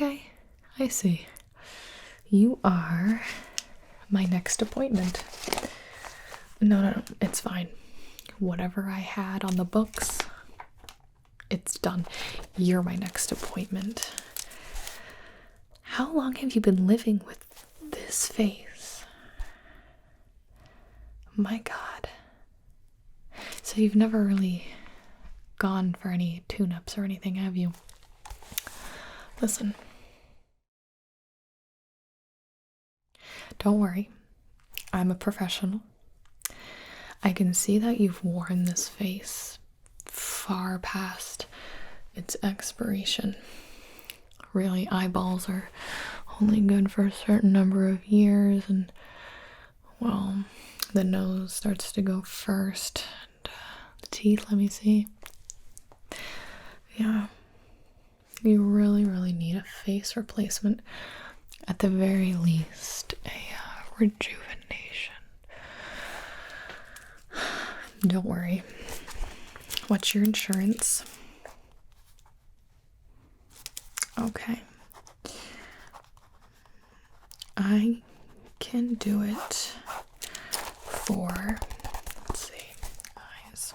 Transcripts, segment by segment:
Okay, I see. You are my next appointment. No, it's fine. Whatever I had on the books, it's done. You're my next appointment. How long have you been living with this face? My God. So you've never really gone for any tune-ups or anything, have you? Listen. Don't worry. I'm a professional. I can see that you've worn this face far past its expiration. Really, eyeballs are only good for a certain number of years, and, well, the nose starts to go first. And, the teeth, let me see. Yeah. You really need a face replacement. At the very least, a rejuvenation. Don't worry. What's your insurance? Okay. I can do it for, let's see, eyes,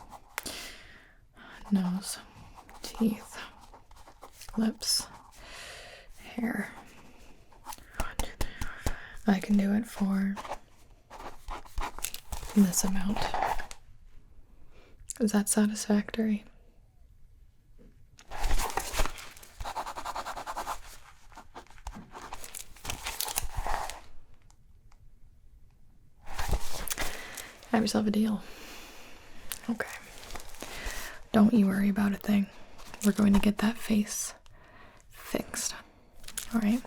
nose, teeth, lips, hair. I can do it for this amount. Is that satisfactory? Have yourself a deal. Okay. Don't you worry about a thing. We're going to get that face fixed. Alright?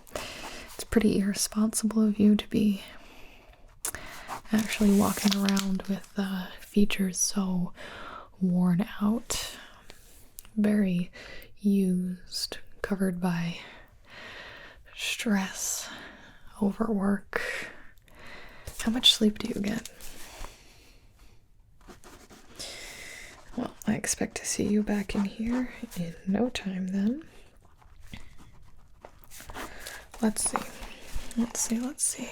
It's pretty irresponsible of you to be actually walking around with features so worn out, very used, covered by stress, overwork. How much sleep do you get? Well, I expect to see you back in here in no time then. Let's see.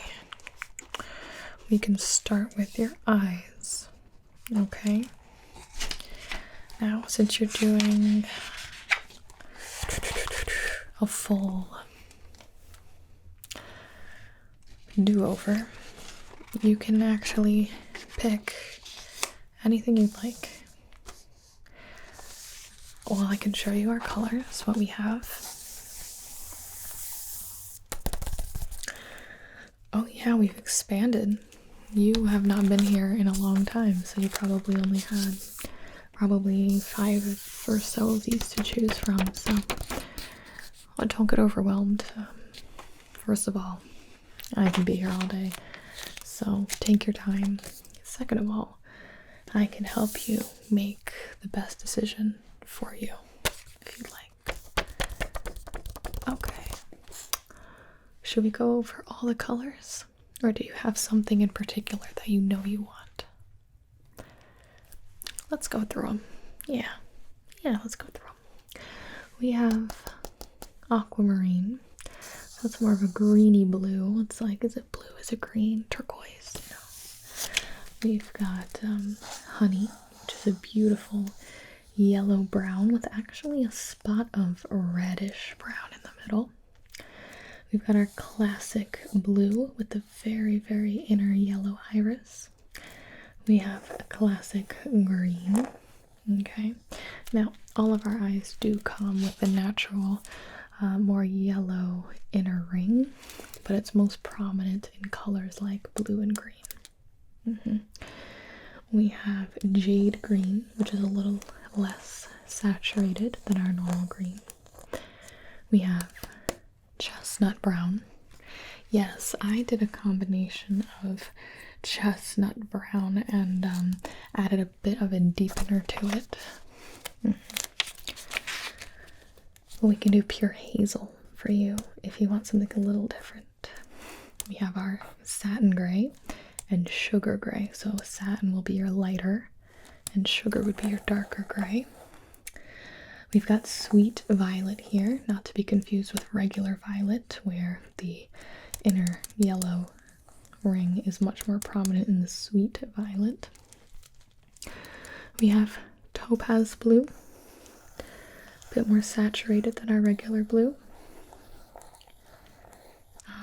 We can start with your eyes. Okay. Now, since you're doing a full do-over, you can actually pick anything you'd like. Well, I can show you our colors, what we have. Oh yeah, we've expanded. You have not been here in a long time, so you probably only had 5 or so of these to choose from, so don't get overwhelmed. First of all, I can be here all day, so take your time. Second of all, I can help you make the best decision for you, if you'd like. Okay. Should we go over all the colors? Or do you have something in particular that you know you want? Let's go through them. Yeah, let's go through them. We have aquamarine. That's more of a greeny blue. It's like, is it blue? Is it green? Turquoise? No. We've got honey, which is a beautiful yellow brown with actually a spot of reddish brown in the middle. We've got our classic blue with the very inner yellow iris. We have a classic green. Okay. Now, all of our eyes do come with the natural, more yellow inner ring, but it's most prominent in colors like blue and green. We have jade green, which is a little less saturated than our normal green. We have chestnut brown. Yes, I did a combination of chestnut brown and added a bit of a deepener to it. We can do pure hazel for you if you want something a little different. We have our satin gray and sugar gray. So satin will be your lighter and sugar would be your darker gray. We've got Sweet Violet here, not to be confused with regular violet, where the inner yellow ring is much more prominent in the Sweet Violet. We have Topaz Blue, a bit more saturated than our regular blue,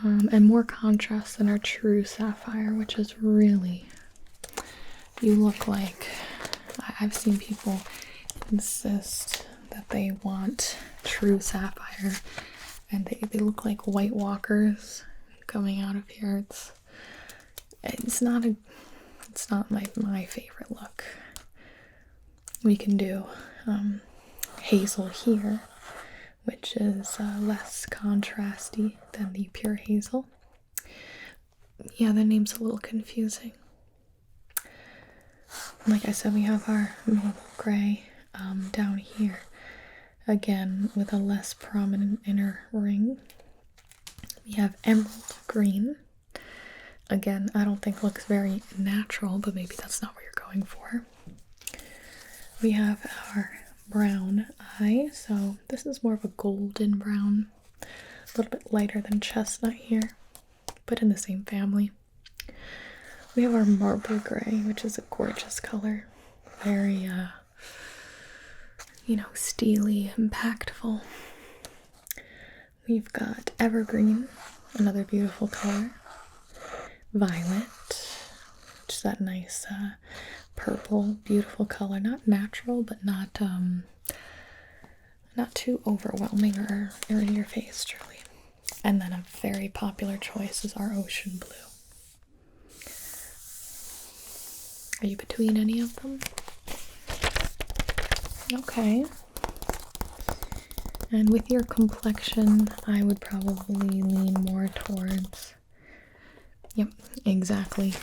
and more contrast than our true Sapphire, which is really, you look like, I've seen people insist that they want true Sapphire, and they look like White Walkers coming out of here. It's not my favorite look. We can do Hazel here, which is less contrasty than the pure hazel. Yeah, the name's a little confusing. Like I said, we have our normal gray down here, again with a less prominent inner ring. We have emerald green. Again, I don't think looks very natural, but maybe that's not what you're going for. We have our brown eye, so this is more of a golden brown, a little bit lighter than chestnut here, but in the same family. We have our marble gray, which is a gorgeous color, very steely, impactful. We've got evergreen, another beautiful color. Violet, which is that nice purple, beautiful color. Not natural, but not too overwhelming or in your face, truly. And then a very popular choice is our ocean blue. Are you between any of them? Okay. And with your complexion, I would probably lean more towards... Yep, exactly.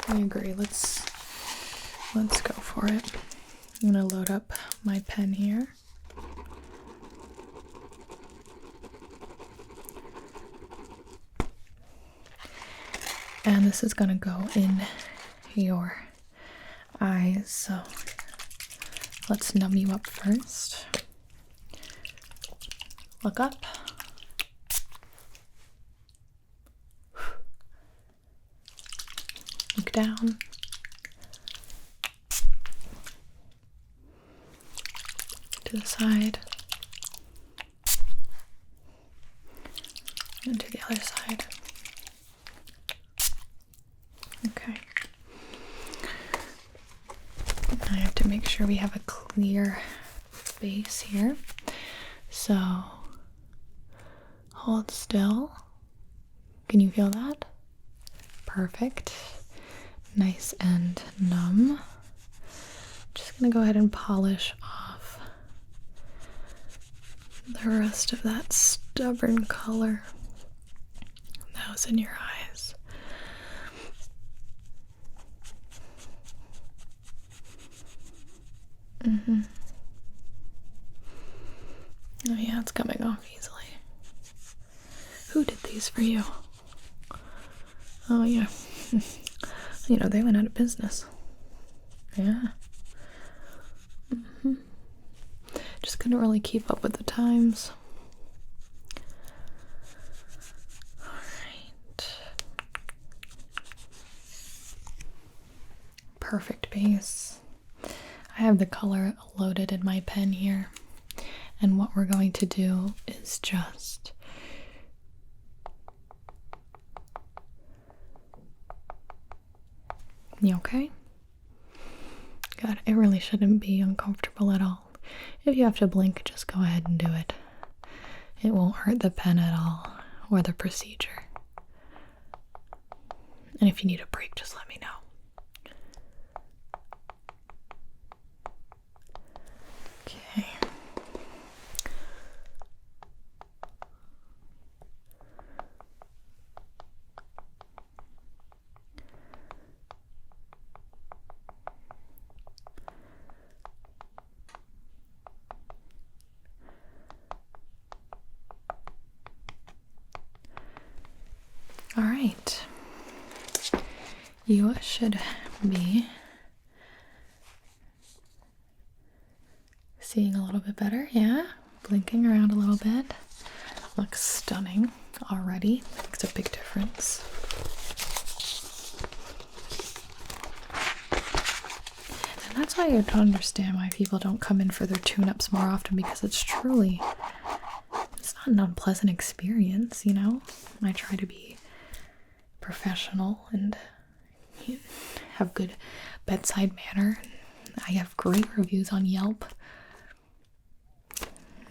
I agree. Let's go for it. I'm gonna load up my pen here. And this is gonna go in your eyes, so let's numb you up first. Look up. Look down. To the side. And to the other side. Okay. I have to make sure we have a clear base here. So hold still. Can you feel that? Perfect. Nice and numb. Just gonna go ahead and polish off the rest of that stubborn color that was in your eyes. Oh yeah, it's coming off easily. Who did these for you? Oh yeah. They went out of business. Yeah. Just couldn't really keep up with the times. Alright. Perfect base. I have the color loaded in my pen here. And what we're going to do is just you okay? God, it really shouldn't be uncomfortable at all. If you have to blink, just go ahead and do it. It won't hurt the pen at all, or the procedure. And if you need a break, just let me know. Okay. All right. You should be Seeing a little bit better, yeah. Blinking around a little bit. Looks stunning already. Makes a big difference. And that's why I don't understand why people don't come in for their tune-ups more often, because it's not an unpleasant experience, you know? I try to be professional and have good bedside manner. I have great reviews on Yelp.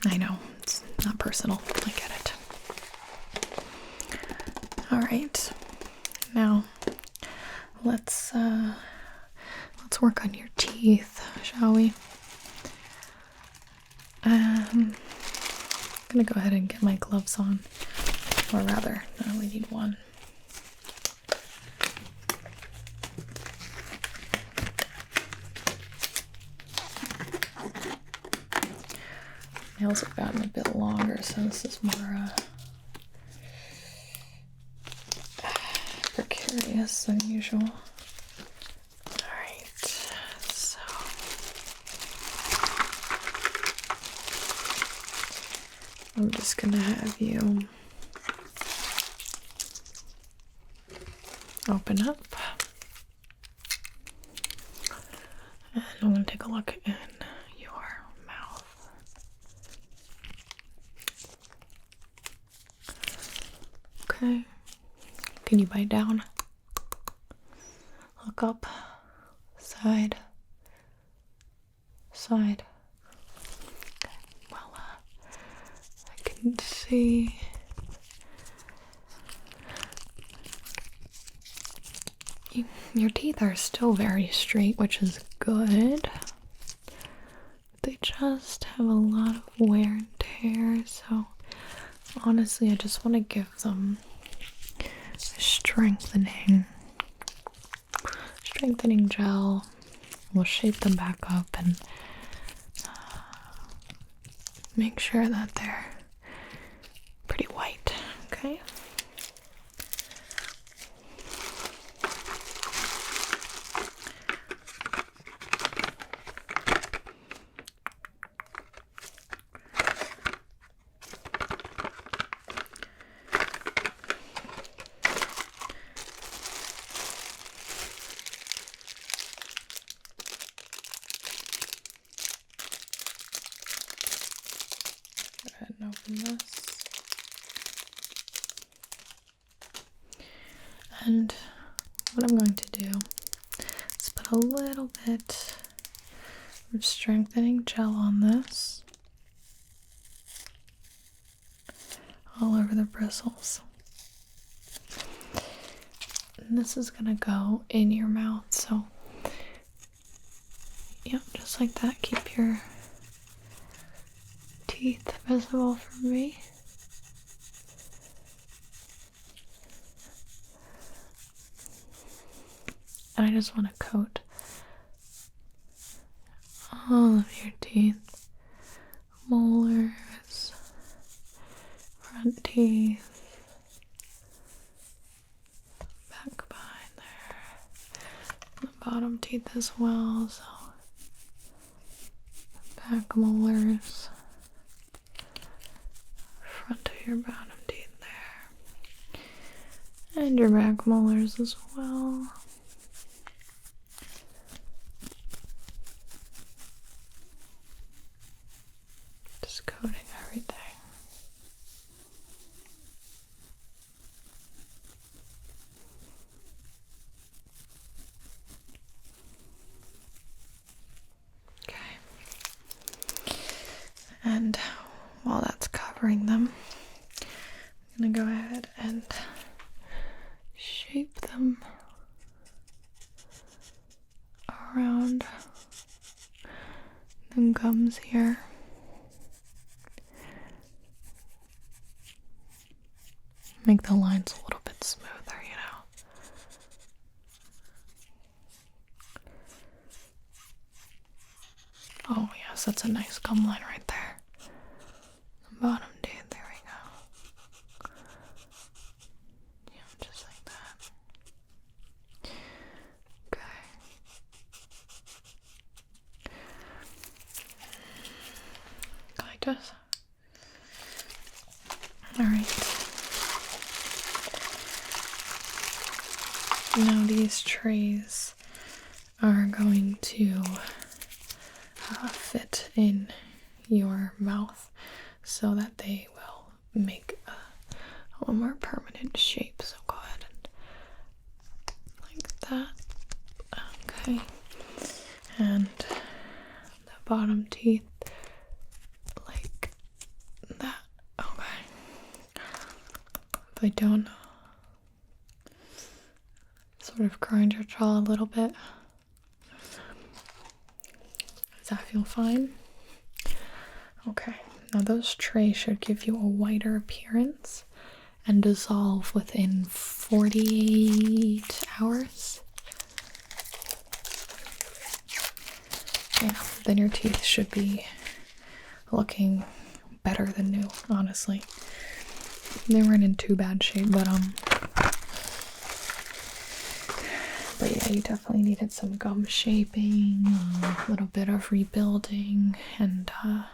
I know, it's not personal. I get it. Alright. Now let's work on your teeth, shall we? I'm gonna go ahead and get my gloves on. Or rather, I only need one. Nails have gotten a bit longer, so this is more precarious than usual. Alright, so I'm just gonna have you open up, and I'm gonna take a look in your mouth. Okay. Can you bite down? Look up. Side. Side. Okay. Well, I can see. Your teeth are still very straight, which is good. They just have a lot of wear and tear, so honestly, I just want to give them strengthening gel. We'll shape them back up and make sure that they're pretty white, okay? Go ahead and open this. And what I'm going to do is put a little bit of strengthening gel on this, all over the bristles. And this is gonna go in your mouth, so yep, just like that. Keep your teeth visible for me. And I just want to coat all of your teeth, molars, front teeth, back behind there, the bottom teeth as well, so back molars, front of your bottom teeth there, and your back molars as well. Just coating everything. Okay. And while that's covering them, I'm gonna go ahead and shape them around the gums here. Make the lines a little bit smoother, you know. Oh yes, that's a nice gum line right there. The bottom teeth, there we go. Yeah, just like that. Okay. practice. Alright. Now these trays are going to fit in your mouth so that they will make a little more permanent shape. So go ahead and like that. Okay. And the bottom teeth like that. Okay. If I don't sort of grind your jaw a little bit. Does that feel fine? Okay, now those trays should give you a whiter appearance and dissolve within 48 hours. Yeah, then your teeth should be looking better than new, honestly. They weren't in too bad shape, but yeah, you definitely needed some gum shaping, a little bit of rebuilding, and yeah,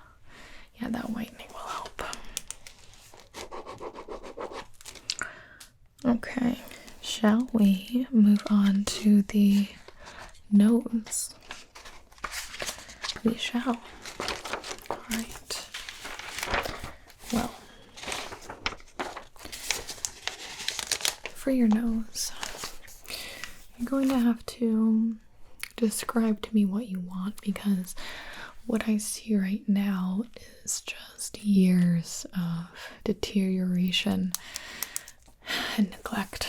that whitening will help. Okay, shall we move on to the nose? We shall. Alright. Well, for your nose, you're going to have to describe to me what you want, because what I see right now is just years of deterioration and neglect.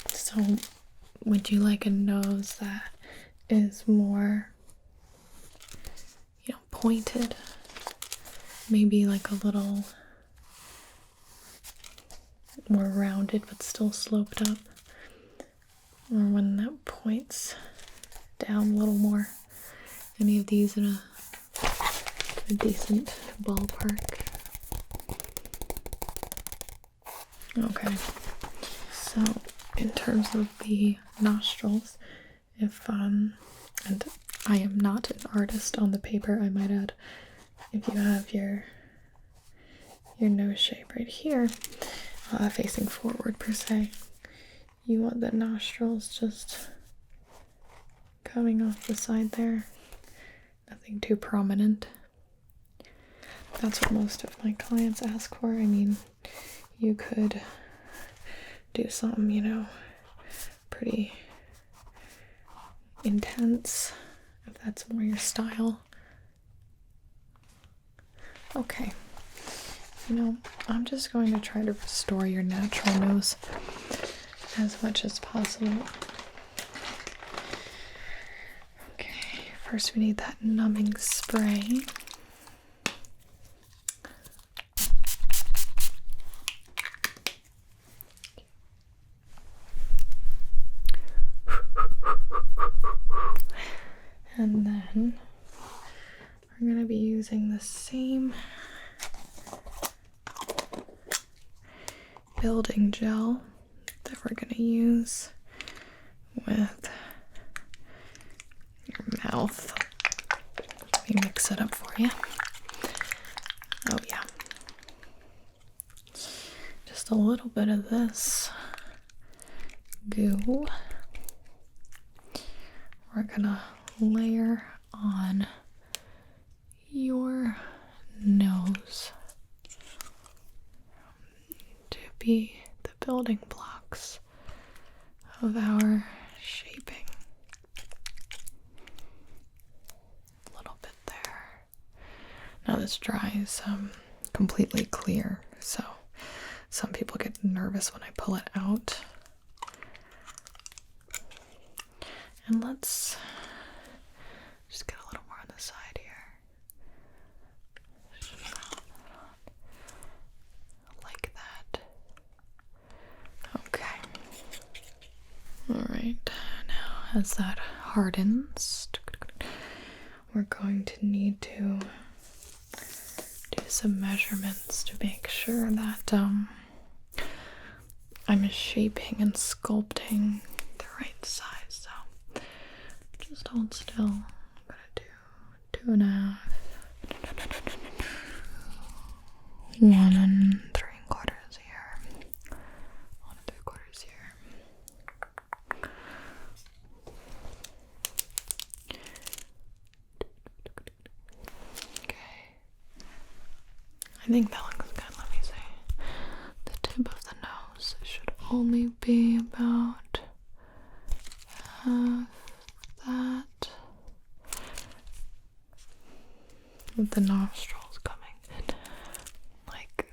So, would you like a nose that is more, pointed? Maybe like a little more rounded but still sloped up, or one that points down a little more? Any of these in a decent ballpark? Okay, so in terms of the nostrils, and I am not an artist on the paper, I might add, if you have your nose shape right here, facing forward per se, you want the nostrils just coming off the side there, nothing too prominent. That's what most of my clients ask for. I mean, you could do something, pretty intense, if that's more your style. Okay. I'm just going to try to restore your natural nose as much as possible. Okay, first we need that numbing spray. And then we're going to be using the same building gel that we're going to use with your mouth. Let me mix it up for you. Oh yeah. Just a little bit of this goo. We're gonna layer on your nose to be the building blocks of our shaping. A little bit there. Now this dries completely clear, so some people get nervous when I pull it out. And let's just get a little more on the side here. Like that. Okay. Alright, now as that hardens, we're going to need to do some measurements to make sure that I'm shaping and sculpting the right size. So just hold still. I'm gonna do 2.5 1 3/4 here. 1 3/4 here. Okay. I think that looks good. Let me see. The tip of the nose should only be about half that. With the nostrils coming in like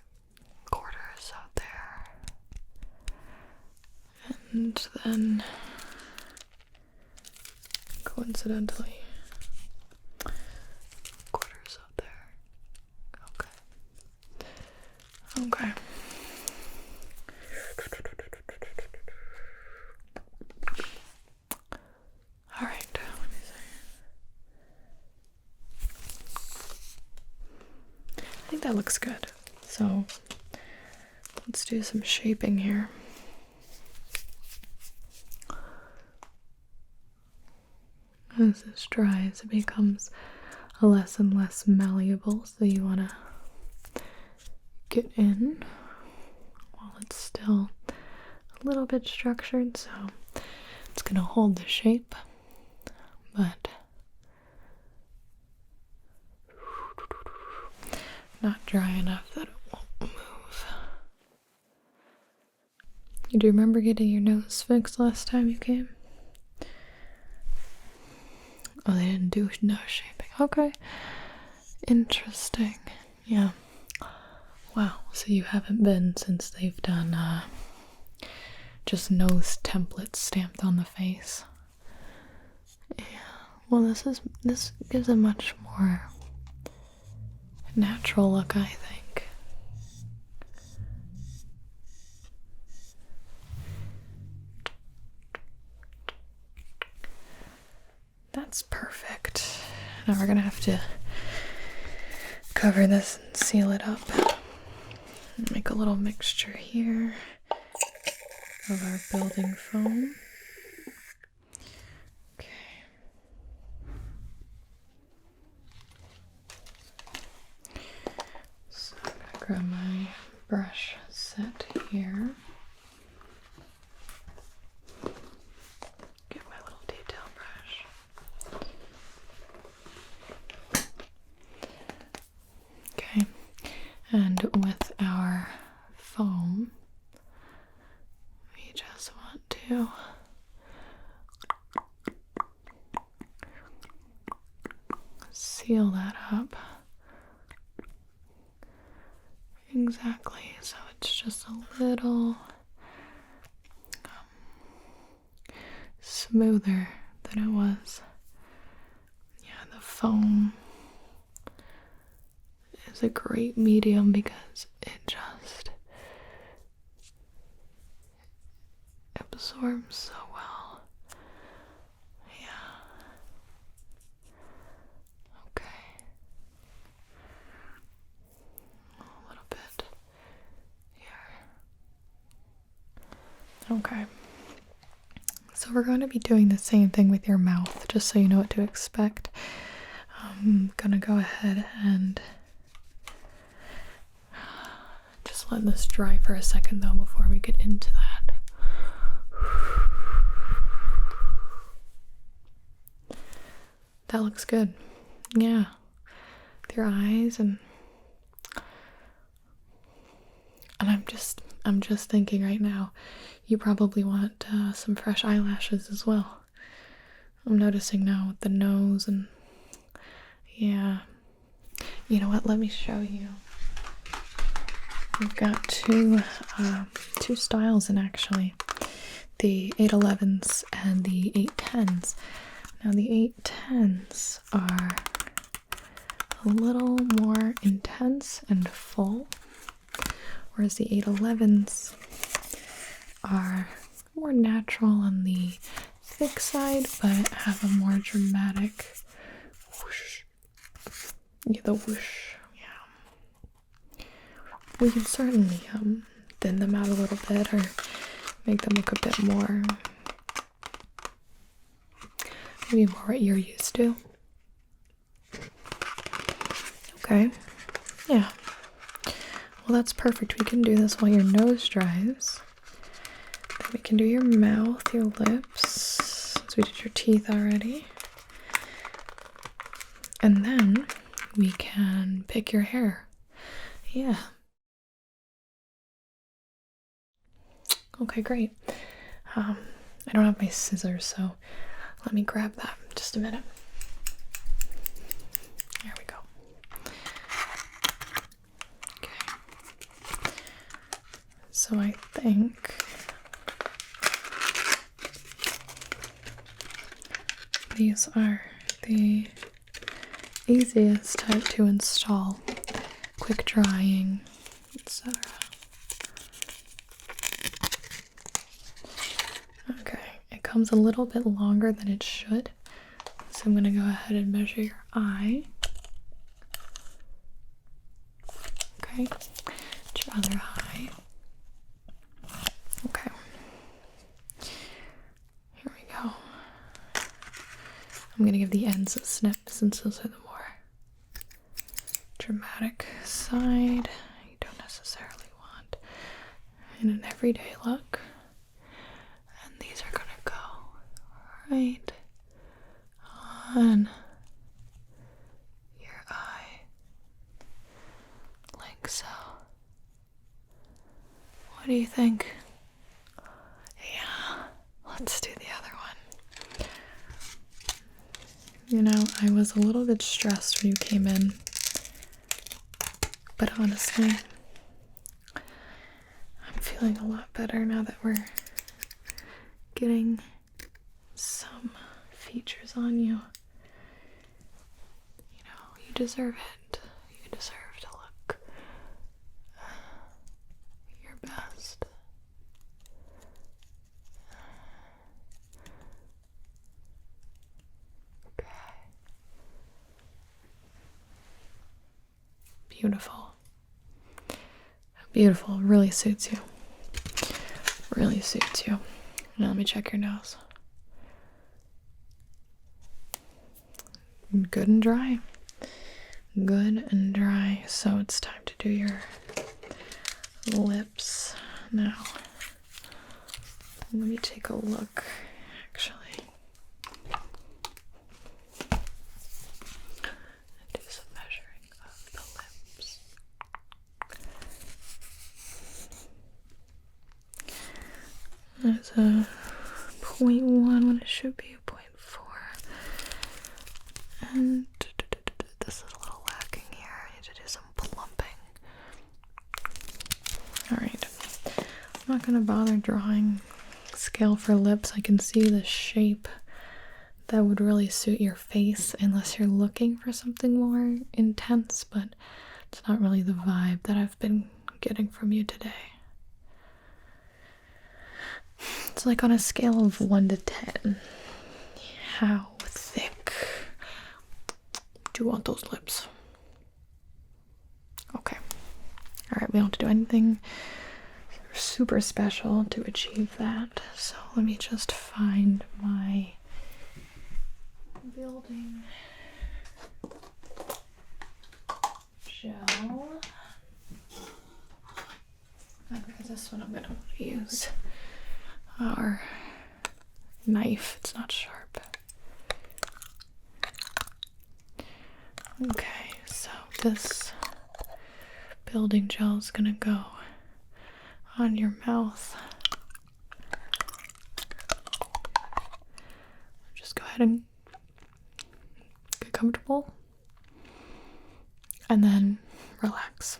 quarters out there. And then coincidentally quarters out there. Okay. Okay. Alright, let me see. I think that looks good. So let's do some shaping here. As this dries, it becomes less and less malleable, so you want to get in while it's still a little bit structured, so it's going to hold the shape, but not dry enough that it won't move. Do you remember getting your nose fixed last time you came? Oh, they didn't do nose shaping. Okay. Interesting. Yeah. Wow. So you haven't been since they've done just nose templates stamped on the face. Yeah. Well, this gives a much more natural look, I think. That's perfect. Now we're gonna have to cover this and seal it up. Make a little mixture here of our building foam. Okay. So I'm gonna grab my brush set here. Get my little detail brush. Okay, and with our foam, we just want to seal that up. Exactly, so it's just a little smoother than it was. Yeah, the foam is a great medium because it just absorbs so well. Yeah. Okay. A little bit here. Okay. So we're going to be doing the same thing with your mouth, just so you know what to expect. I'm gonna go ahead and just let this dry for a second though before we get into that. That looks good. Yeah. With your eyes and I'm just thinking right now, you probably want some fresh eyelashes as well. I'm noticing now with the nose and yeah. You know what? Let me show you. We've got two styles in actually, the 811s and the 810s. Now the 810s are a little more intense and full, whereas the 811s are more natural on the thick side, but have a more dramatic whoosh. Yeah, the whoosh. Yeah. We can certainly thin them out a little bit or make them look a bit more, maybe more what you're used to. Okay. Yeah. Well, that's perfect. We can do this while your nose dries. Then we can do your mouth, your lips, since we did your teeth already. And then we can pick your hair. Yeah. Okay, great. I don't have my scissors, so let me grab that in just a minute. There we go. Okay. So I think these are the easiest type to install. Quick drying, etc. Okay, it comes a little bit longer than it should, so I'm going to go ahead and measure your eye. Okay, your other eye. Okay, here we go. I'm going to give the ends a snip since those are the more dramatic side. You don't necessarily want in an everyday look. And these are going to go right on your eye, like so. What do you think? Yeah, let's do the other one. You know, I was a little bit stressed when you came in, but honestly, I'm feeling a lot better now that we're getting some features on you. You know, you deserve it. You deserve to look your best. Okay. Beautiful. Beautiful. Really suits you. Really suits you. Now let me check your nose. Good and dry. Good and dry. So it's time to do your lips now. Let me take a look, actually. Do some measuring of the lips. There's a 0.1 when it should be a 0.4. And this is a little lacking here. I need to do some plumping. Alright. I'm not going to bother drawing scale for lips. I can see the shape that would really suit your face unless you're looking for something more intense, but it's not really the vibe that I've been getting from you today. It's like on a scale of 1 to 10. How thick do you want those lips? Okay. Alright, we don't have to do anything super special to achieve that. So let me just find my building gel. Okay, this one I'm gonna use our knife. It's not sharp. Okay, so this building gel is gonna go on your mouth. Just go ahead and get comfortable and then relax.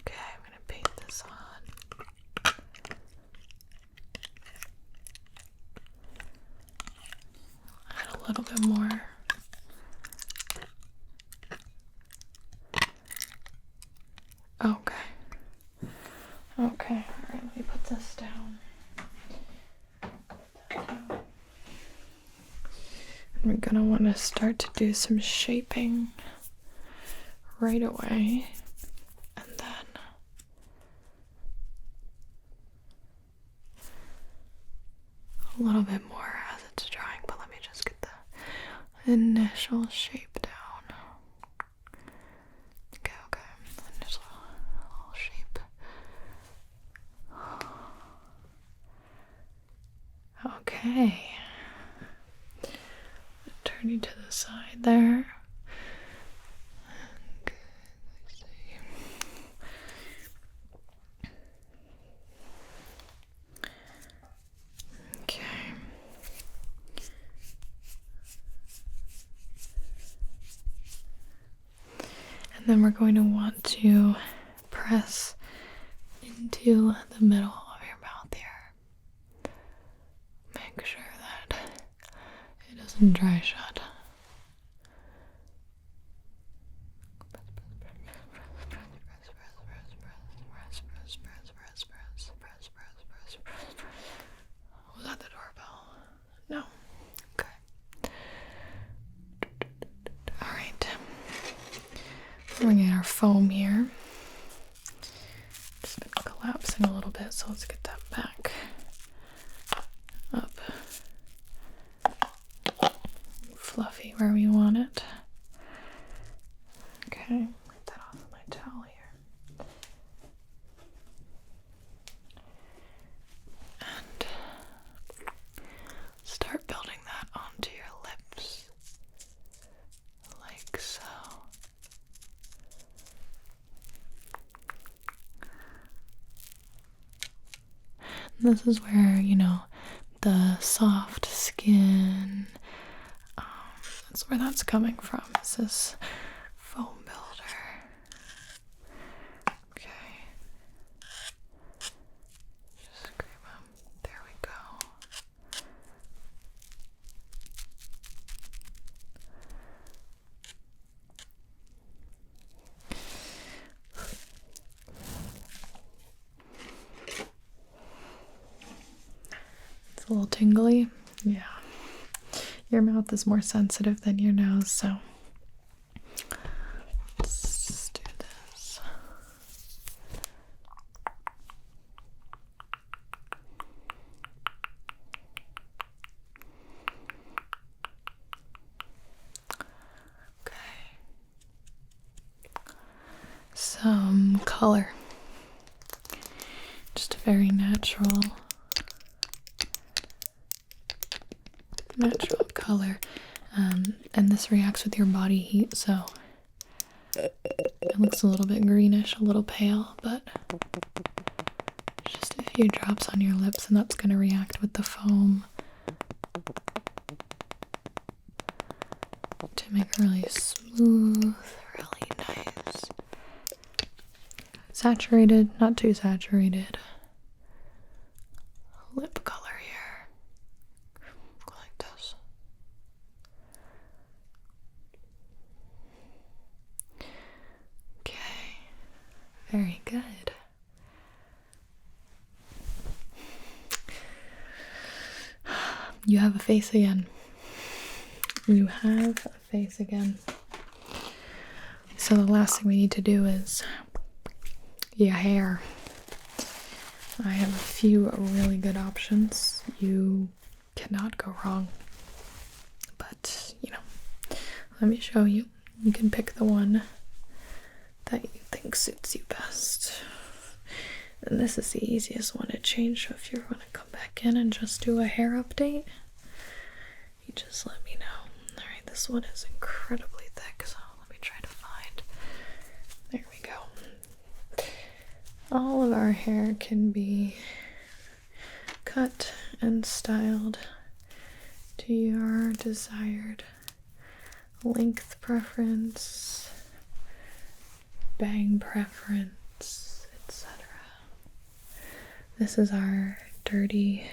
Okay, I'm gonna paint this on. Add a little bit more. Okay. Okay, alright, let me put this down. We're gonna want to start to do some shaping right away, and then a little bit more as it's drying, but let me just get the initial shape down. Okay, initial turn you to the side there. Okay, let's see. Okay. And then we're going to want to press into the middle of your mouth here. Make sure that it doesn't dry shut. Was that the doorbell? No. Okay. Alright. We're gonna get our foam here. It's been collapsing a little bit, so let's get that back up. Fluffy where we want it. Okay, get that off of my towel here. And start building that onto your lips. Like so. And this is where, the soft skin, that's where that's coming from, is this foam builder. Okay. Just scrape them. There we go. It's a little tingly. Yeah. Your mouth is more sensitive than your nose, so let's do this. Okay. Some color. Just a very natural color, and this reacts with your body heat, so it looks a little bit greenish, a little pale, but just a few drops on your lips and that's going to react with the foam to make it really smooth, really nice. Saturated, not too saturated. Lip color here. Go like this. Okay. Very good. You have a face again. You have a face again. So the last thing we need to do is your hair. I have a few really good options. You cannot go wrong. But, let me show you. You can pick the one that you think suits you best. And this is the easiest one to change, so if you want to come back in and just do a hair update, you just let me know. Alright, this one is incredibly thick, so let me try to find. There we go. All of our hair can be cut and styled to your desired length preference, bang preference, etc. This is our dirty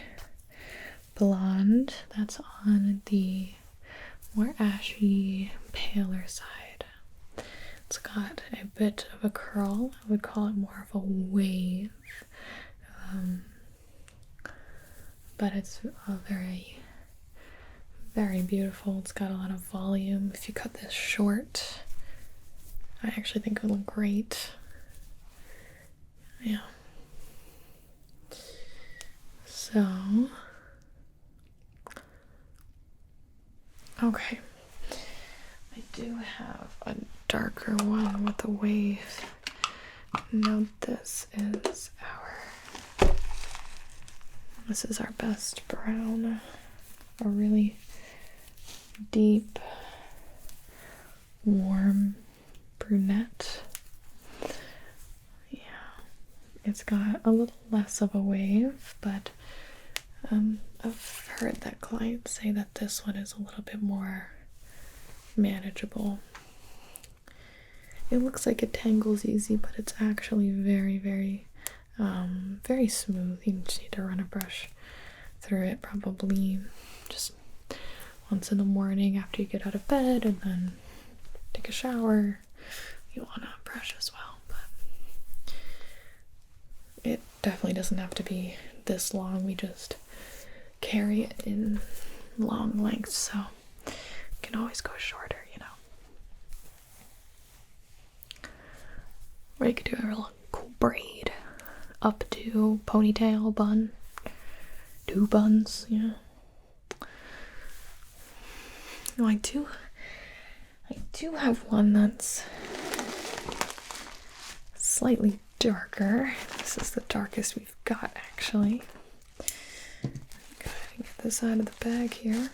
blonde that's on the more ashy, paler side. It's got a bit of a curl. I would call it more of a wave. But it's a very, very beautiful. It's got a lot of volume. If you cut this short, I actually think it would look great. Yeah. So, okay. I do have a darker one with a wave. Note this is our best brown, a really deep warm brunette. Yeah, it's got a little less of a wave, but I've heard that clients say that this one is a little bit more manageable. It looks like it tangles easy, but it's actually very, very, very smooth. You just need to run a brush through it probably just once in the morning after you get out of bed, and then take a shower. You want to brush as well, but it definitely doesn't have to be this long. We just carry it in long lengths, so you can always go shorter, you know. Or you could do a real cool braid, updo, ponytail, bun, 2 buns, yeah. No, I do have one that's slightly darker. This is the darkest we've got, actually. Go ahead and get this out of the bag here.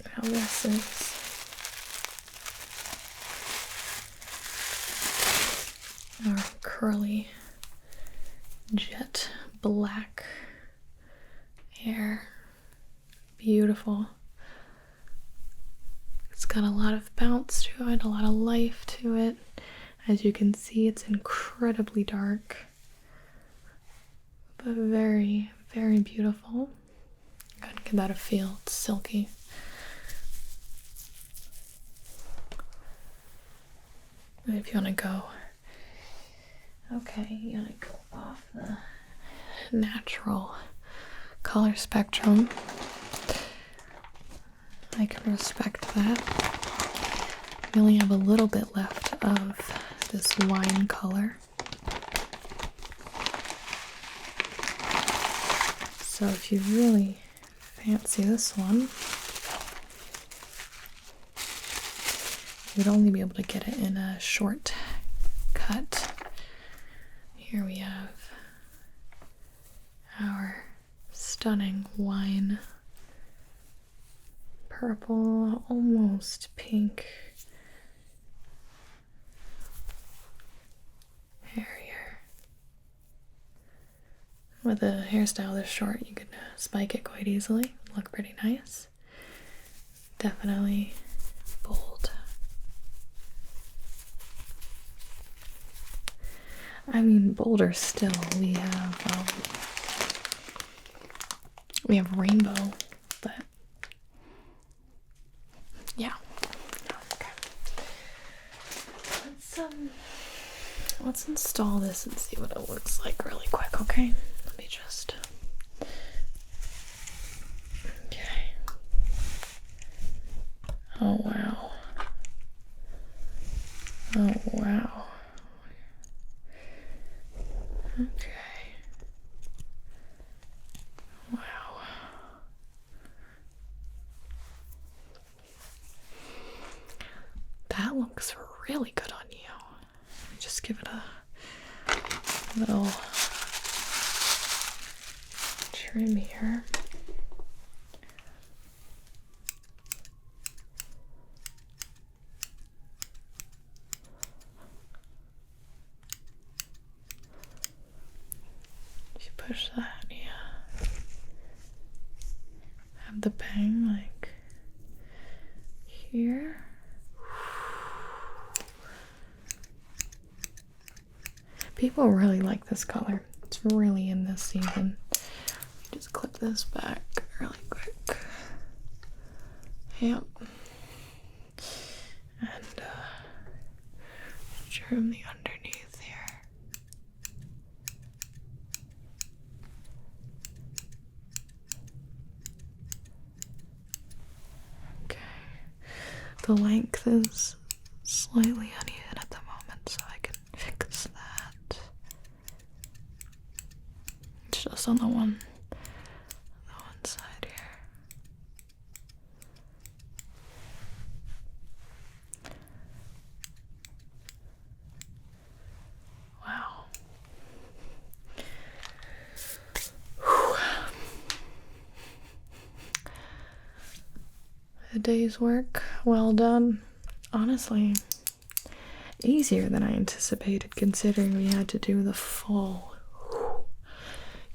Now this is our curly jet black hair. Beautiful. It's got a lot of bounce to it, a lot of life to it. As you can see, it's incredibly dark, but very, very beautiful. Gotta give that a feel. It's silky. And if you want to go, okay, you want to go off the natural color spectrum, I can respect that. We only have a little bit left of this wine color. So if you really fancy this one, you'd only be able to get it in a short cut. Here we have our stunning wine purple, almost pink hair here. With a hairstyle this short, you could spike it quite easily. Look pretty nice. Definitely bold. I mean, bolder still. We have rainbow, but yeah. Okay. Let's install this and see what it looks like really quick, okay? Let me just. Okay. Oh wow. Oh wow. Okay. Wow. That looks really good on you. Let me just give it a little trim here. Push that, yeah. Have the bang like here. People really like this color. It's really in this season. Just clip this back really quick. Yep. And trim the underneath here. Okay. The length is slightly uneven at the moment, so I can fix that. It's just on the one side here. Wow. A day's work well done. Honestly, easier than I anticipated considering we had to do the full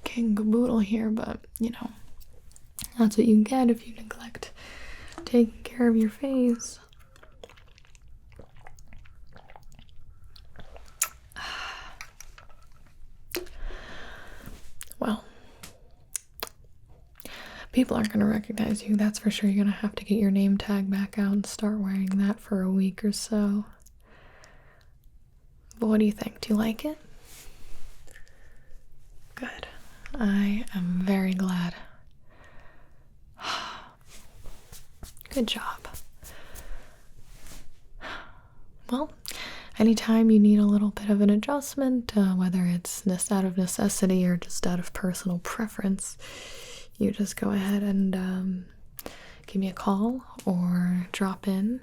king caboodle here, but you know, that's what you get if you neglect taking care of your face. Well, people aren't going to recognize you, that's for sure. You're going to have to get your name tag back out and start wearing that for a week or so. But what do you think? Do you like it? Good. I am very glad. Good job. Well, anytime you need a little bit of an adjustment, whether it's out of necessity or just out of personal preference, you just go ahead and give me a call or drop in.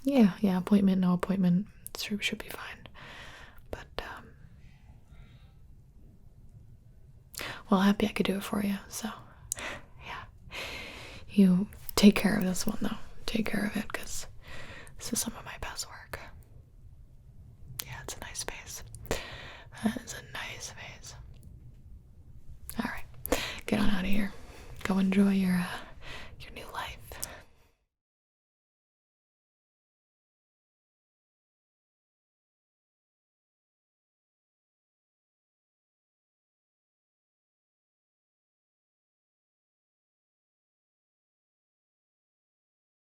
Yeah, appointment, no appointment, should be fine. But, well, happy I could do it for you, so, yeah. You take care of this one, though. Take care of it, because this is some of my best work. Yeah, it's a nice face. That is a nice face. Alright, get on out of here. Go enjoy your